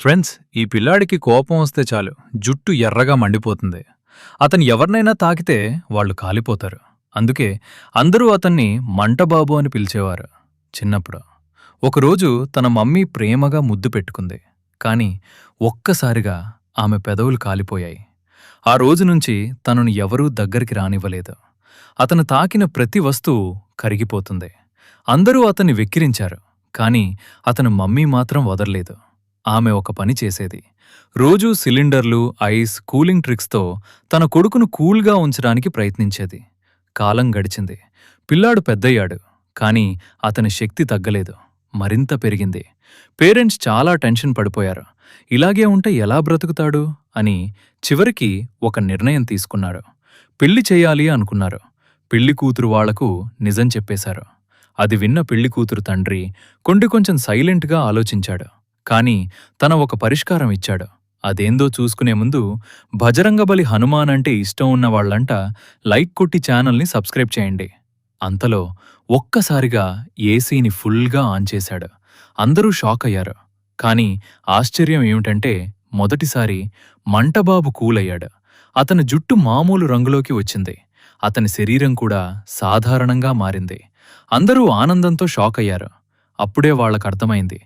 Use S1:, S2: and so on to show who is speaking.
S1: Friends, ఈ పిల్లాడికి కోపం వస్తే చాలు జుట్టు ఎర్రగా మండిపోతుంది. అతను ఎవరినైనా తాకితే వాళ్ళు కాలిపోతారు. అందుకే అందరూ అతన్ని మంటబాబు అని పిలిచేవారు. చిన్నప్పుడు ఒకరోజు తన మమ్మీ ప్రేమగా ముద్దు పెట్టుకుంది. కాని ఒక్కసారిగా ఆమె పెదవులు కాలిపోయాయి. ఆ రోజు నుంచి తనను ఎవరూ దగ్గరికి రానివ్వలేదు. అతను తాకిన ప్రతి వస్తువు కరిగిపోతుంది. అందరూ అతన్ని వెక్కిరించారు. కాని అతని మమ్మీ మాత్రం వదల్లేదు. ఆమె ఒక పని చేసేది. రోజూ సిలిండర్లు, ఐస్, కూలింగ్ ట్రిక్స్తో తన కొడుకును కూల్గా ఉంచడానికి ప్రయత్నించేది. కాలం గడిచింది. పిల్లాడు పెద్దయ్యాడు. కాని అతని శక్తి తగ్గలేదు, మరింత పెరిగింది. పేరెంట్స్ చాలా టెన్షన్ పడిపోయారు. ఇలాగే ఉంటే ఎలా బ్రతుకుతాడు అని చివరికి ఒక నిర్ణయం తీసుకున్నారు. పెళ్లి చేయాలి అనుకున్నారు. పెళ్లి కూతురు వాళ్లకు నిజం చెప్పేశారు. అది విన్న పెళ్లి కూతురు తండ్రి కొంచెం సైలెంట్గా ఆలోచించాడు. కాని తన ఒక పరిష్కారం ఇచ్చాడు. అదేందో చూసుకునే ముందు భజరంగబలి హనుమాన్ అంటే ఇష్టం ఉన్న వాళ్లంట లైక్ కొట్టి ఛానల్ని సబ్స్క్రైబ్ చేయండి. అంతలో ఒక్కసారిగా ఏసీని ఫుల్గా ఆన్ చేశాడు. అందరూ షాక్ అయ్యారు. కాని ఆశ్చర్యం ఏమిటంటే మొదటిసారి మంటబాబు కూలయ్యాడు. అతని జుట్టు మామూలు రంగులోకి వచ్చింది. అతని శరీరం కూడా సాధారణంగా మారింది. అందరూ ఆనందంతో షాక్ అయ్యారు. అప్పుడే వాళ్లకర్థమైంది,